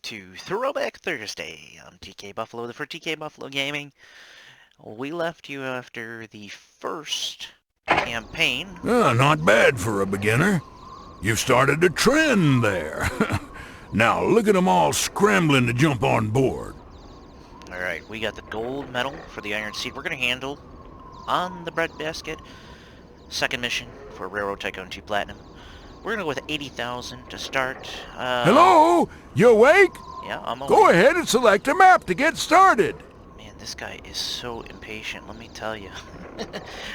to Throwback Thursday. I'm TKBuffalo for TKBuffalo Gaming. We left you after the first campaign. Not bad for a beginner. You've started a trend there. Now look at them all scrambling to jump on board. Alright, we got the gold medal for the Iron Seed we're going to handle on the breadbasket. Second mission for Railroad Tycoon 2 Platinum. We're going to go with 80,000 to start. Hello? You awake? Yeah, I'm awake. Go ahead and select a map to get started. Man, this guy is so impatient, let me tell you.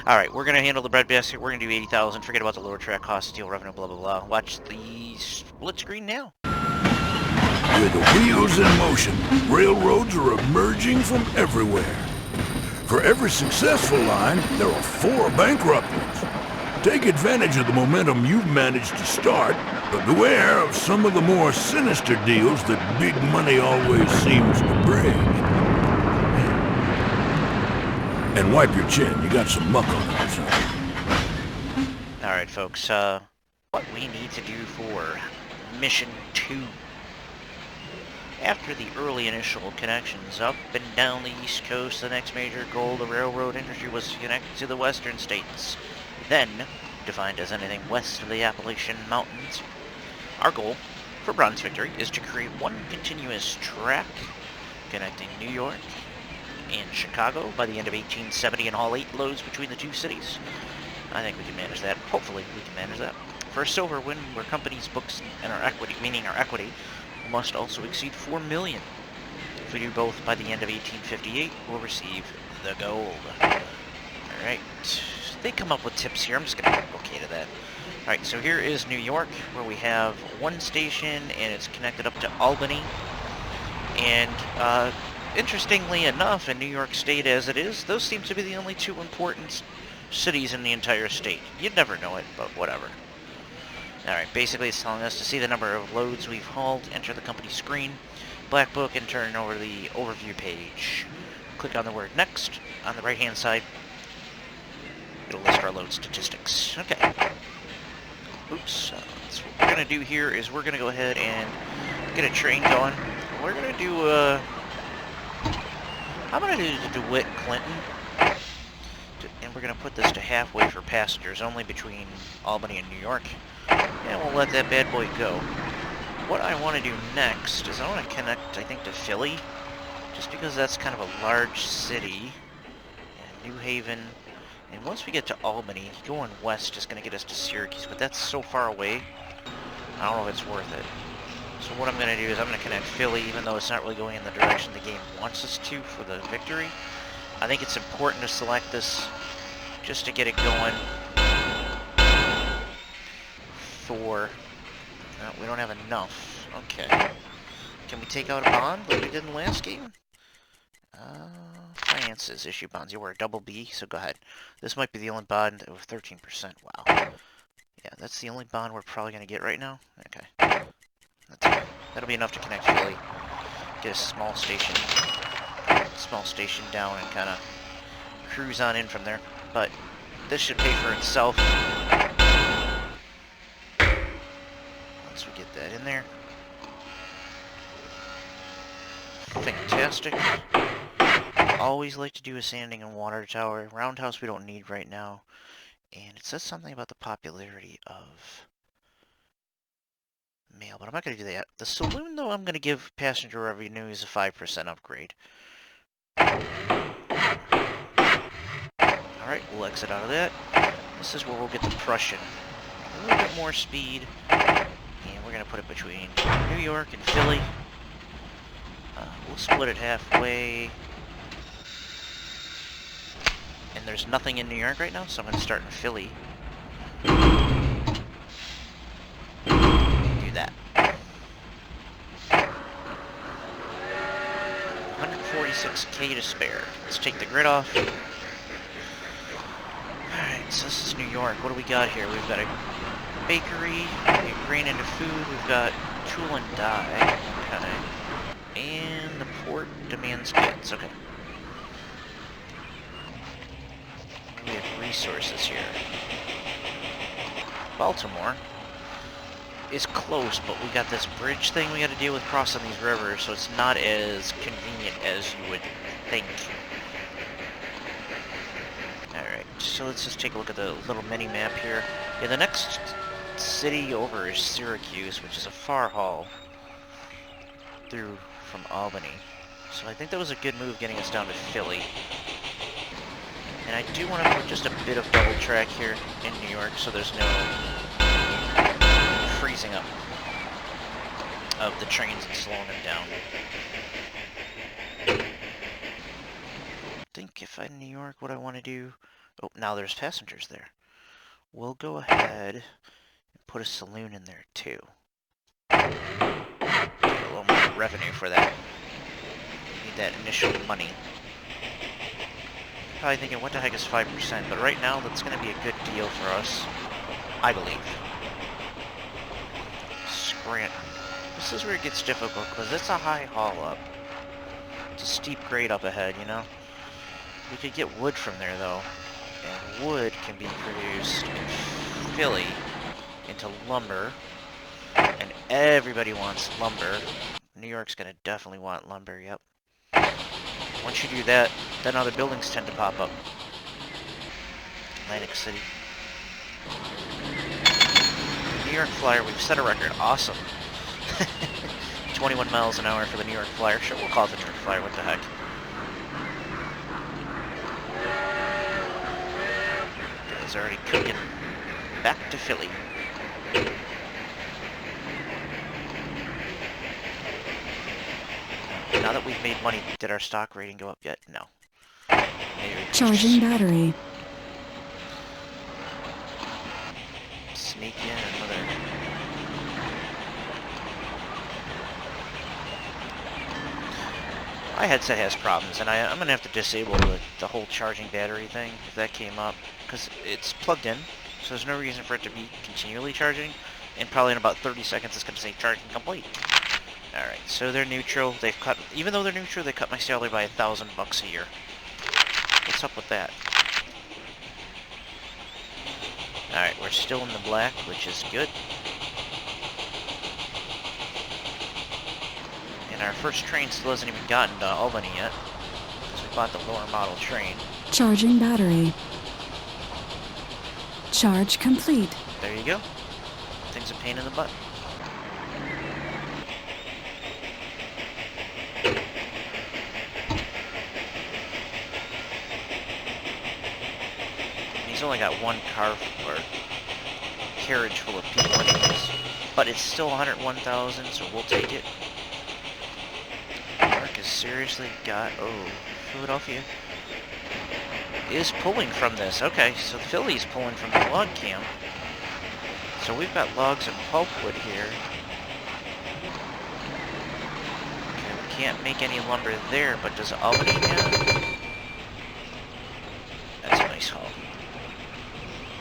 Alright, we're going to handle the breadbasket. We're going to do 80,000. Forget about the lower track cost, steel revenue, blah, blah, blah. Watch the split screen now. With wheels in motion, railroads are emerging from everywhere. For every successful line, there are 4 bankrupt ones. Take advantage of the momentum you've managed to start, but beware of some of the more sinister deals that big money always seems to bring. And wipe your chin, you got some muck on it or something. Alright, folks, what we need to do for Mission 2. After the early initial connections up and down the East Coast, the next major goal of the railroad industry was to connect to the western states. Then, defined as anything west of the Appalachian Mountains. Our goal for Bronze Victory is to create one continuous track connecting New York and Chicago by the end of 1870 and haul 8 loads between the two cities. I think we can manage that. Hopefully we can manage that. For a silver win, where companies' books and our equity, meaning our equity, must also exceed 4 million. If we do both by the end of 1858, we'll receive the gold. Alright. They come up with tips here. I'm just going to go okay to that. Alright, so here is New York, where we have one station, and it's connected up to Albany. And, interestingly enough, in New York State as it is, those seem to be the only 2 important cities in the entire state. You'd never know it, but whatever. Alright, basically it's telling us to see the number of loads we've hauled, enter the company screen, black book, and turn over the overview page. Click on the word next on the right hand side. It'll list our load statistics. Okay. Oops. So what we're going to do here is we're going to go ahead and get a train going. We're going to do, I'm going to do the DeWitt Clinton. And we're going to put this to halfway for passengers, only between Albany and New York. And we'll let that bad boy go. What I want to do next is I want to connect, I think, to Philly. Just because that's kind of a large city. And New Haven. And once we get to Albany, going west is going to get us to Syracuse, but that's so far away, I don't know if it's worth it. So what I'm going to do is I'm going to connect Philly, even though it's not really going in the direction the game wants us to for the victory. I think it's important to select this just to get it going for... No, we don't have enough. Okay. Can we take out a bond like we did in the last game? Finances, issue bonds. You were a double B, so go ahead. This might be the only bond with 13%. Wow. Yeah, that's the only bond we're probably going to get right now. Okay. That'll be enough to connect Philly. Get a small station down and kind of cruise on in from there. But this should pay for itself once we get that in there. Fantastic. Always like to do a sanding and water tower. Roundhouse we don't need right now. And it says something about the popularity of mail, but I'm not going to do that. The saloon, though, I'm going to give passenger revenue as a 5% upgrade. Alright, we'll exit out of that. This is where we'll get the Prussian. A little bit more speed. And we're going to put it between New York and Philly. We'll split it halfway. And there's nothing in New York right now, so I'm going to start in Philly. Do that. 146k to spare. Let's take the grid off. Alright, so this is New York. What do we got here? We've got a bakery, we get grain into food, we've got tool and die. Okay. And the port demands goods. Okay. We have resources here. Baltimore. is close, but we got this bridge thing we got to deal with crossing these rivers, so it's not as convenient as you would think. Alright, so let's just take a look at the little mini-map here. Yeah, the next city over is Syracuse, which is a far haul through from Albany. So I think that was a good move getting us down to Philly. And I do want to put just a bit of double track here in New York, so there's no freezing up of the trains and slowing them down. I think if I'm in New York, what I want to do... Oh, now there's passengers there. We'll go ahead and put a saloon in there, too. Get a little more revenue for that. Need that initial money. Probably thinking, what the heck is 5%? But right now, that's going to be a good deal for us. I believe. Scranton. This is where it gets difficult, because it's a high haul up. It's a steep grade up ahead, you know? We could get wood from there, though. And wood can be produced in Philly into lumber. And everybody wants lumber. New York's going to definitely want lumber, yep. Once you do that, then other buildings tend to pop up. Atlantic City. New York Flyer, we've set a record. Awesome. 21 miles an hour for the New York Flyer. Sure, we'll call it the New York Flyer. What the heck. Guys already cooking. Back to Philly. Now that we've made money, did our stock rating go up yet? No. Charging battery. Sneak in another. My headset has problems, and I'm going to have to disable the whole charging battery thing if that came up, because it's plugged in, so there's no reason for it to be continually charging, and probably in about 30 seconds it's going to say charging complete. Alright, so they're neutral. They've cut, even though they're neutral, they cut my salary by $1,000 a year. What's up with that? Alright, we're still in the black, which is good. And our first train still hasn't even gotten to Albany yet, because we bought the lower model train. Charging battery. Charge complete. There you go. Thing's a pain in the butt. He's only got one car or carriage full of people anyways, but it's still 101,000, so we'll take it. Mark has seriously got, oh, Philadelphia is pulling from this. Okay, so Philly's pulling from the log camp. So we've got logs and pulpwood here. Okay, we can't make any lumber there, but does Albany have? That's a nice haul.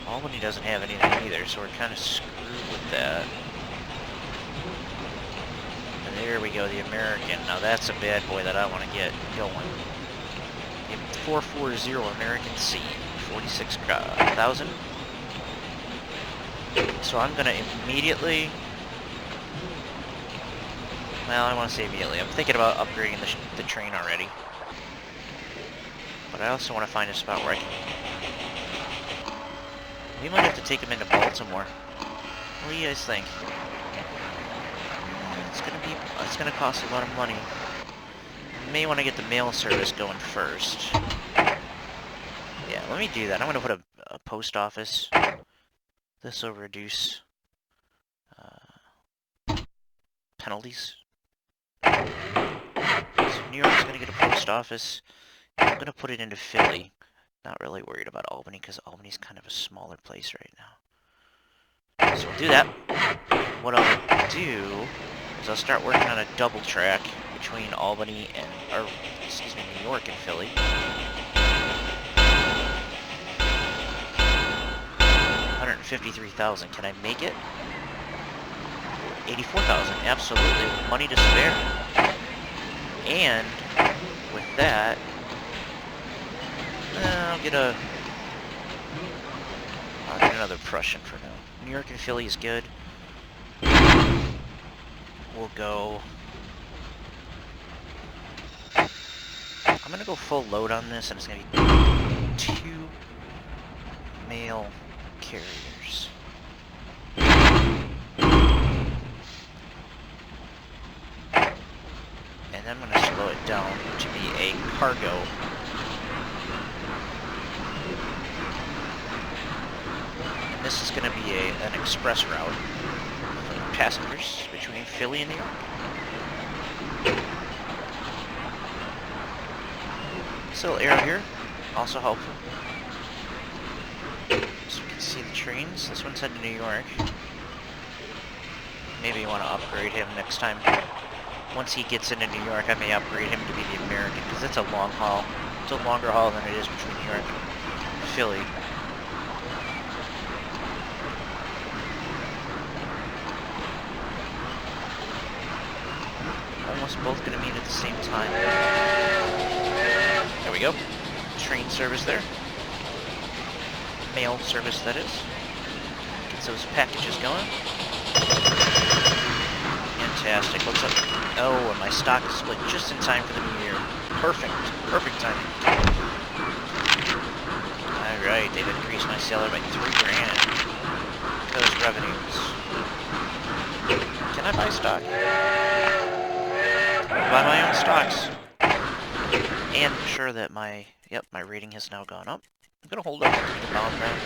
Albany doesn't have anything either, so we're kind of screwed with that. And there we go, the American. Now that's a bad boy that I want to get going. The 440 American C, 46,000. So I'm going to immediately... Well, I want to say immediately. I'm thinking about upgrading the train already. But I also want to find a spot where I can... We might have to take him into Baltimore. What do you guys think? It's gonna cost a lot of money. You may want to get the mail service going first. Yeah, let me do that. I'm gonna put a post office. This will reduce penalties. So New York's gonna get a post office. I'm gonna put it into Philly. Not really worried about Albany, because Albany's kind of a smaller place right now. So we'll do that. What I'll do is I'll start working on a double track between Albany and, or, excuse me, New York and Philly. 153,000. Can I make it? 84,000. Absolutely. With money to spare. And with that, I'll get another Prussian for now. New York and Philly is good. we'll go... I'm gonna go full load on this, and it's gonna be 2 mail carriers. And then I'm gonna slow it down to be a cargo. And this is gonna be an express route for passengers between Philly and New York. This little arrow here, also helpful. So we can see the trains. This one's heading to New York. Maybe you want to upgrade him next time. Once he gets into New York, I may upgrade him to be the American, because it's a long haul. It's a longer haul than it is between New York and Philly. Almost both going to meet at the same time. There we go. Train service there. Mail service, that is. Gets those packages going. Fantastic. Looks like... Oh, and my stock is split just in time for the new year. Perfect. Perfect timing. Alright, they've increased my salary by $3 grand. Those revenues. Can I buy stock? I'll buy my own stocks. And ensure that my... Yep, my rating has now gone up. I'm gonna hold up the bound round.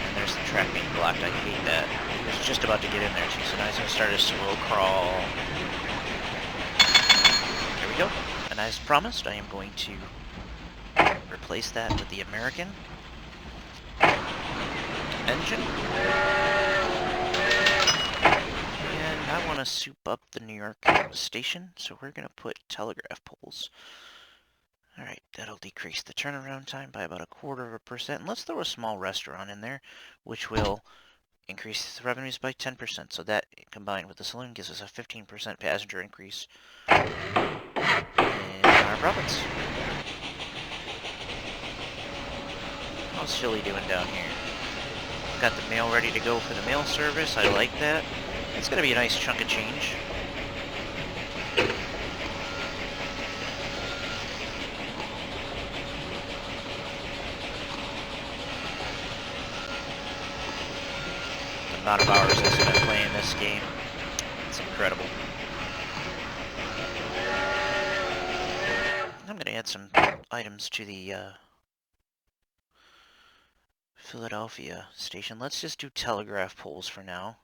And there's the track being blocked. I hate that. He was just about to get in there too, so now he's gonna start a slow crawl. There we go. And as promised, I am going to replace that with the American engine. I want to soup up the New York station, so we're going to put telegraph poles. Alright, that'll decrease the turnaround time by about 0.25%. And let's throw a small restaurant in there, which will increase the revenues by 10%. So that, combined with the saloon, gives us a 15% passenger increase in our profits. How's Philly doing down here? Got the mail ready to go for the mail service. I like that. It's going to be a nice chunk of change. The amount of hours I spent playing this game, it's incredible. I'm going to add some items to the Philadelphia station. Let's just do telegraph poles for now.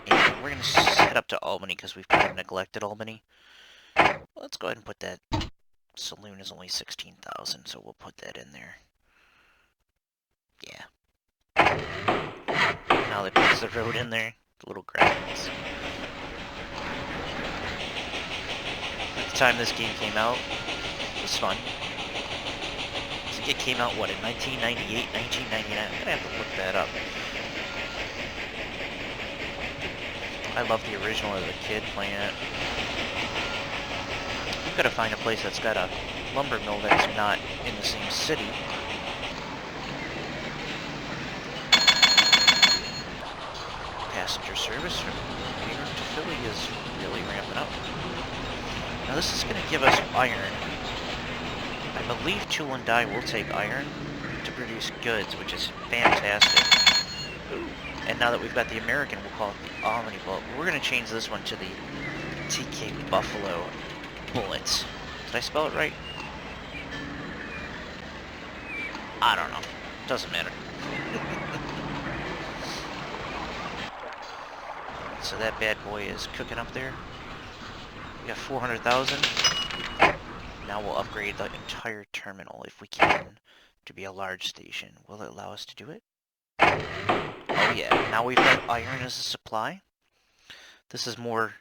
And we're going to head up to Albany because we've kind of neglected Albany. Let's go ahead and put that. Saloon is only 16,000, so we'll put that in there. Yeah. Now that puts the road in there, the little graphics. At the time this game came out, it was fun. It came out, what, in 1998, 1999? I'm gonna have to look that up. I love the original as a kid playing it. We've got to find a place that's got a lumber mill that's not in the same city. Passenger service from New York to Philly is really ramping up. Now this is going to give us iron. I believe Tool and Die will take iron to produce goods, which is fantastic. Ooh. And now that we've got the American, we'll call it the Albany Bullet. We're going to change this one to the TKBuffalo Bullet. Did I spell it right? I don't know. Doesn't matter. So that bad boy is cooking up there. We got 400,000. Now we'll upgrade the entire terminal, if we can, to be a large station. Will it allow us to do it? Oh yeah, now we've got iron as a supply. This is more...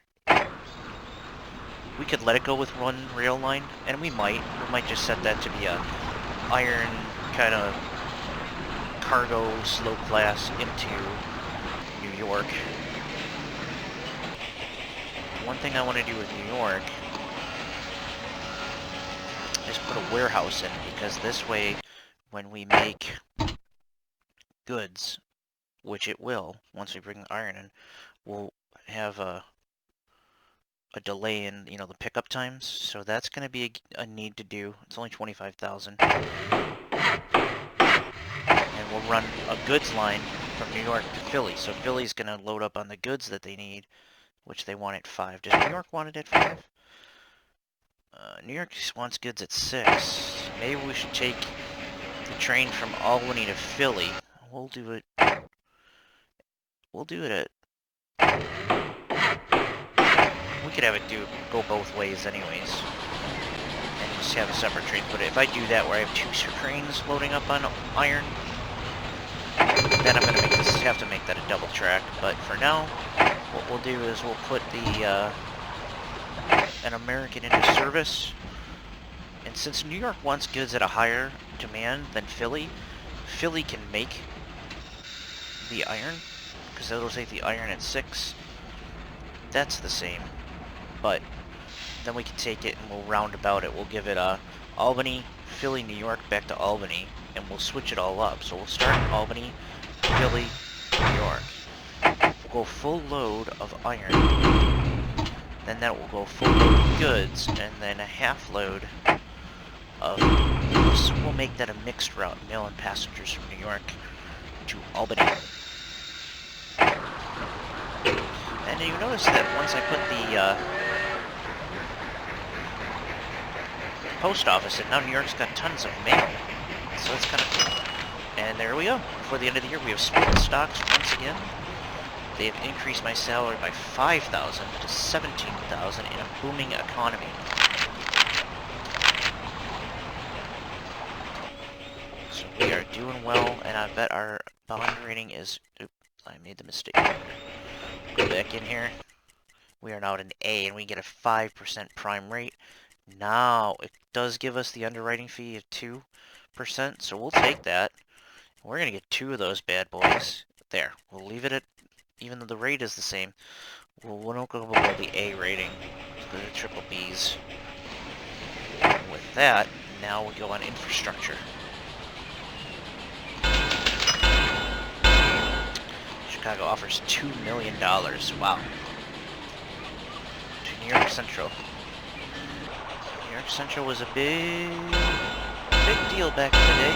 We could let it go with one rail line, and we might. We might just set that to be a iron kind of cargo slow class into New York. One thing I want to do with New York is put a warehouse in, because this way when we make goods, which it will, once we bring the iron in, we'll have a delay in, you know, the pickup times. So that's going to be a need to do. It's only 25,000. And we'll run a goods line from New York to Philly. So Philly's going to load up on the goods that they need, which they want at 5. Does New York want it at 5? New York wants goods at 6. Maybe we should take the train from Albany to Philly. We'll do it at... We could have it go both ways anyways. And just have a separate train. But if I do that where I have 2 trains loading up on iron, then I'm going to have to make that a double track. But for now, what we'll do is we'll put an American into service. And since New York wants goods at a higher demand than Philly, Philly can make the iron, because it'll take the iron at 6. That's the same. But then we can take it and we'll round about it. We'll give it Albany, Philly, New York, back to Albany, and we'll switch it all up. So we'll start in Albany, Philly, New York. We'll go full load of iron. Then that will go full load of goods, and then a half load of... We'll make that a mixed route, mail and passengers from New York to Albany. And you notice that once I put the post office in, now New York's got tons of mail. So it's kind of cool. And there we go. Before the end of the year, we have split stocks once again. They have increased my salary by 5,000 to 17,000 in a booming economy. So we are doing well, and I bet our bond rating is... Oops, I made the mistake. Go back in here. We are now at an A, and we get a 5% prime rate. Now, it does give us the underwriting fee of 2%, so we'll take that. We're going to get 2 of those bad boys. There. We'll leave it at... Even though the rate is the same, we won't go below the A rating. Let's go to triple Bs. With that, now we go on infrastructure. Chicago offers $2 million. Wow. To New York Central. New York Central was a big deal back in the day.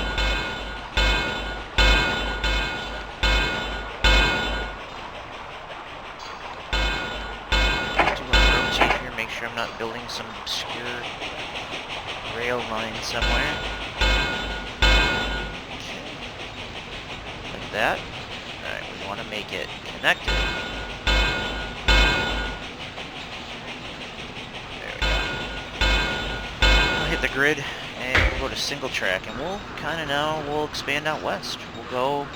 Make sure I'm not building some obscure rail line somewhere. Okay. Like that. Alright, we want to make it connected. There we go. We'll hit the grid, and we'll go to single track, and we'll kind of now, we'll expand out west. We'll go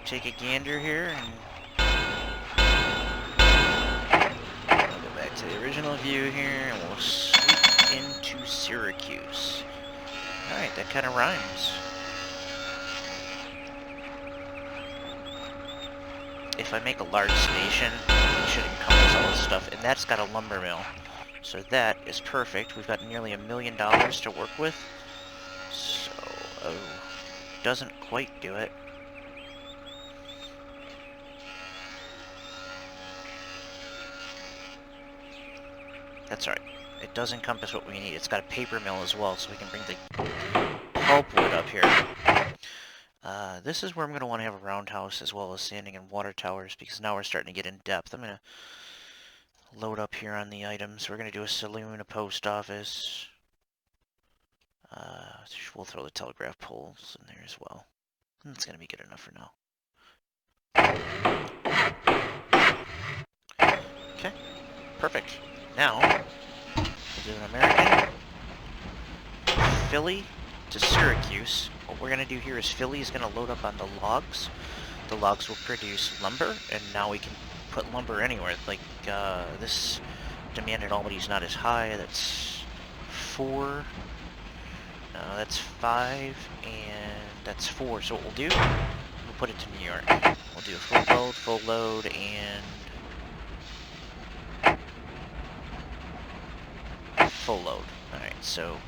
take a gander here, and to the original view here, and we'll sweep into Syracuse. Alright, that kind of rhymes. If I make a large station, it should encompass all this stuff, and that's got a lumber mill. So that is perfect. We've got nearly $1 million to work with. So, doesn't quite do it. That's alright. It does encompass what we need. It's got a paper mill as well, so we can bring the pulpwood up here. This is where I'm going to want to have a roundhouse as well as sanding and water towers, because now we're starting to get in depth. I'm going to load up here on the items. We're going to do a saloon, a post office. We'll throw the telegraph poles in there as well. That's going to be good enough for now. Okay. Perfect. Now, we'll do an American, Philly to Syracuse. What we're going to do here is Philly is going to load up on the logs. The logs will produce lumber, and now we can put lumber anywhere. Like, this demand at Albany is not as high. That's 4. No, that's 5, and that's 4. So what we'll do, we'll put it to New York. We'll do a full load, and... full load. Alright, so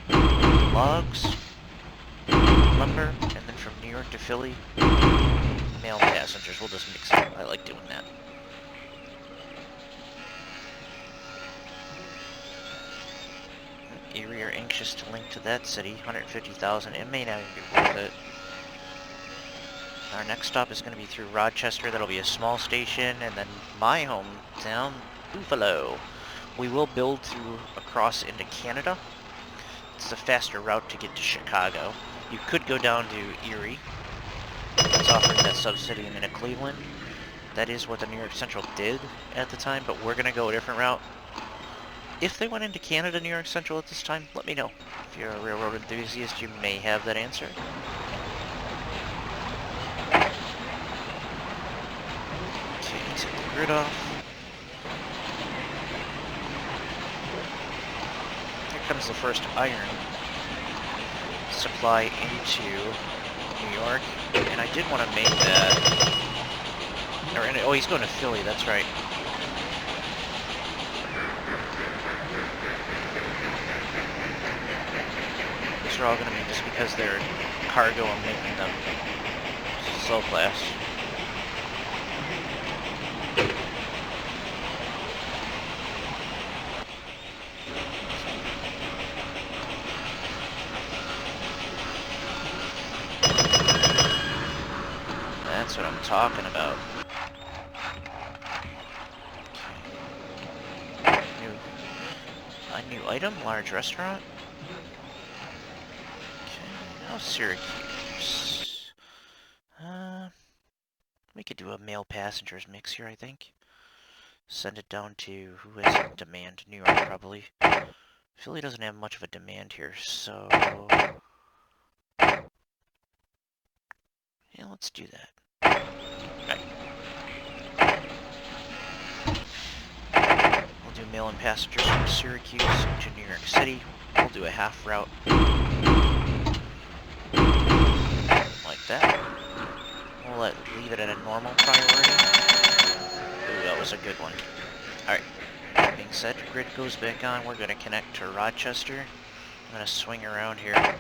logs, lumber, and then from New York to Philly, mail passengers. We'll just mix it up. I like doing that. Erie are anxious to link to that city. 150,000. It may not even be worth it. Our next stop is going to be through Rochester. That'll be a small station, and then my hometown, Buffalo. We will build through across into Canada. It's the faster route to get to Chicago. You could go down to Erie. That's offering that subsidy into Cleveland. That is what the New York Central did at the time, but we're going to go a different route. If they went into Canada, New York Central at this time, let me know. If you're a railroad enthusiast, you may have that answer. Okay, take the grid off. Here comes the first iron supply into New York, and I did want to make that. Oh, he's going to Philly, that's right. These are all going to be just because they're cargo, I'm making them slow class. That's what I'm talking about. Okay. A new item, large restaurant. Okay, now Syracuse. We could do a mail passengers mix here, I think. Send it down to who has demand? New York, probably. Philly doesn't have much of a demand here, so yeah, let's do that. Right. We'll do mail and passengers from Syracuse to New York City. We'll do a half route. Like that. We'll leave it at a normal priority. Ooh, that was a good one. Alright. That being said, grid goes back on. We're going to connect to Rochester. I'm going to swing around here.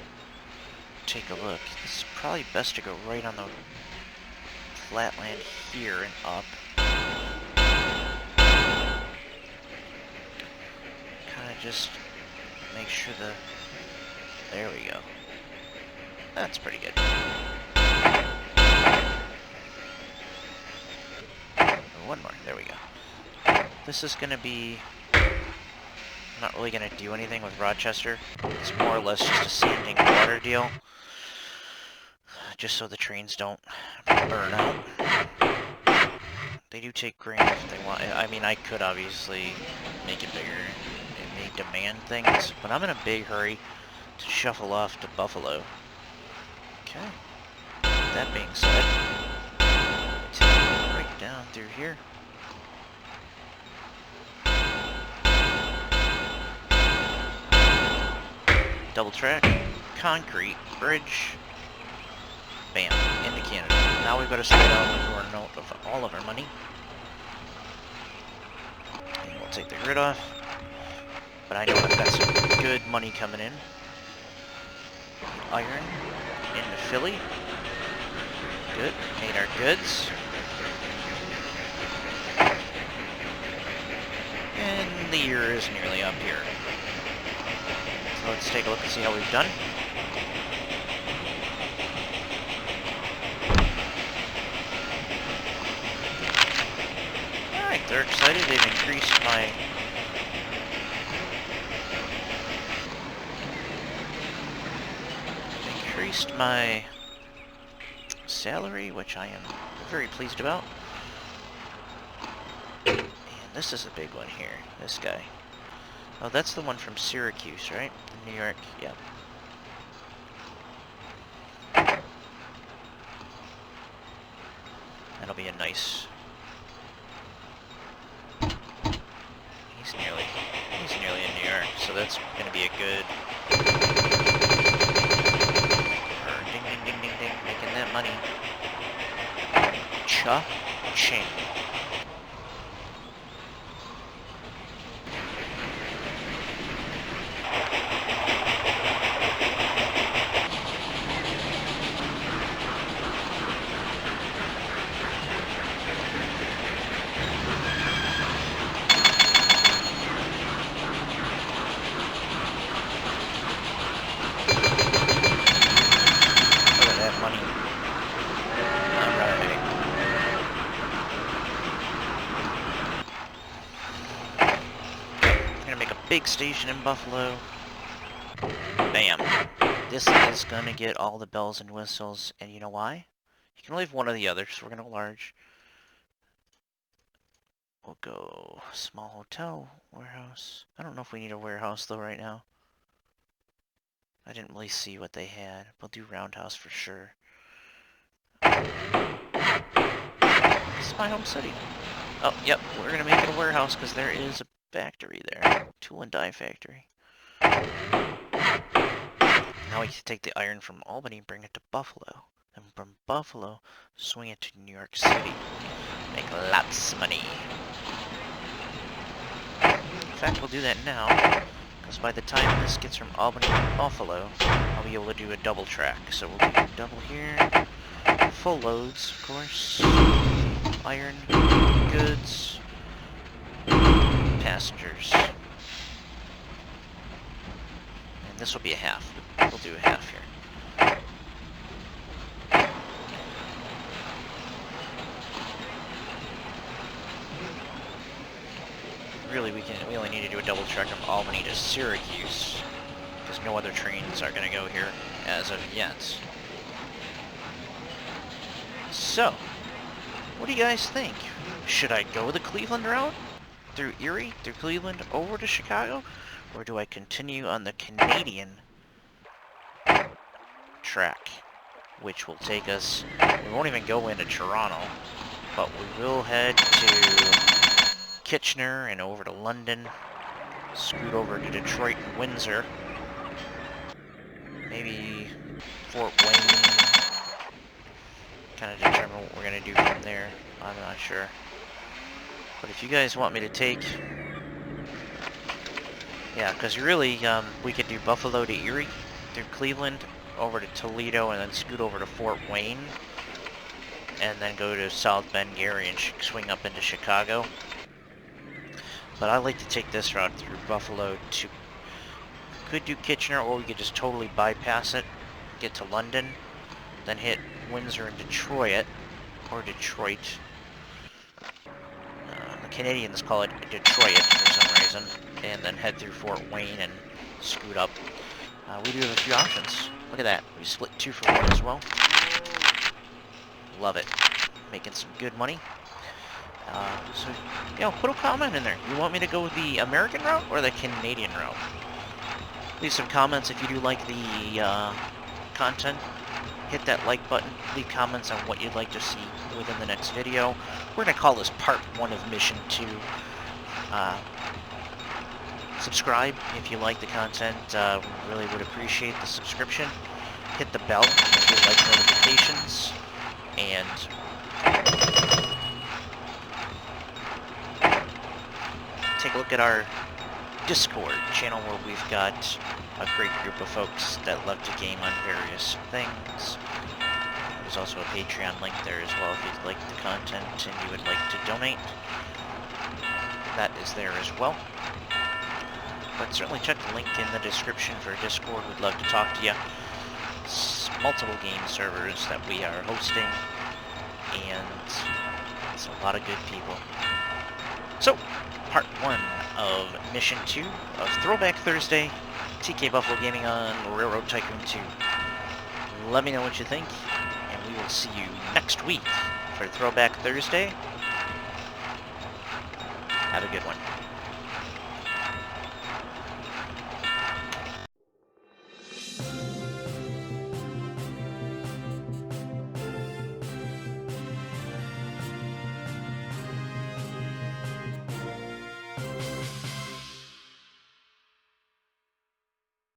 Take a look. It's probably best to go right on the flatland here and up. Kind of just make sure there we go. That's pretty good. One more. There we go. This is going to be... I'm not really going to do anything with Rochester. It's more or less just a sanding water deal. Just so the trains don't burn out. They do take grain if they want. I mean, I could obviously make it bigger. It may demand things, but I'm in a big hurry to shuffle off to Buffalo. Okay. That being said, take it right down through here. Double track, concrete, bridge. Bam, into Canada. Now we've got to slow down a note of all of our money. And we'll take the grid off. But I know I've got some good money coming in. Iron into Philly. Good. Made our goods. And the year is nearly up here. So let's take a look and see how we've done. Alright, they're excited. They've increased my salary, which I am very pleased about. And this is a big one here. This guy. Oh, that's the one from Syracuse, right? New York, yeah. That'll be a nice... He's nearly in New York, so that's gonna be a good... Ding, ding, ding, ding, ding, making that money. Cha-ching. big station in Buffalo. Bam. This is gonna get all the bells and whistles, and you know why? You can leave one or the other, so we're gonna go large. We'll go small hotel, warehouse. I don't know if we need a warehouse though right now. I didn't really see what they had. We'll do roundhouse for sure. This is my home city. Oh, yep, we're gonna make it a warehouse because there is a factory there. Tool and die factory. Now we can take the iron from Albany and bring it to Buffalo. And from Buffalo, swing it to New York City. Make lots of money. In fact, we'll do that now, because by the time this gets from Albany to Buffalo, I'll be able to do a double track. So we'll do a double here. Full loads, of course. Iron, goods, passengers. And this will be a half. We'll do a half here. Really, we only need to do a double track from Albany to Syracuse, because no other trains are going to go here as of yet. So, what do you guys think? Should I go the Cleveland route through Erie, through Cleveland, over to Chicago, or do I continue on the Canadian track, which will take us, we won't even go into Toronto, but we will head to Kitchener and over to London, scoot over to Detroit and Windsor, maybe Fort Wayne, kind of determine what we're going to do from there. I'm not sure. But if you guys want me to take, yeah, because really, we could do Buffalo to Erie, through Cleveland, over to Toledo, and then scoot over to Fort Wayne, and then go to South Bend, Gary, and swing up into Chicago. But I like to take this route through Buffalo to, could do Kitchener, or we could just totally bypass it, get to London, then hit Windsor and Detroit, or Detroit. The Canadians call it Detroit for some reason, and then head through Fort Wayne and scoot up. We do have a few options. Look at that. We split 2 for 1 as well. Love it. Making some good money. So, you know, put a comment in there. You want me to go the American route or the Canadian route? Leave some comments if you do like the content. Hit that like button. Leave comments on what you'd like to see within the next video. We're going to call this part 1 of Mission 2. Subscribe if you like the content. We really would appreciate the subscription. Hit the bell if you like notifications. And take a look at our Discord channel, where we've got a great group of folks that love to game on various things. There's also a Patreon link there as well if you'd like the content and you would like to donate. That is there as well. But certainly check the link in the description for Discord. We'd love to talk to you. Multiple game servers that we are hosting, and it's a lot of good people. So, part 1 of Mission 2 of Throwback Thursday, TKBuffalo Gaming on Railroad Tycoon 2. Let me know what you think, and we will see you next week for Throwback Thursday. Have a good one.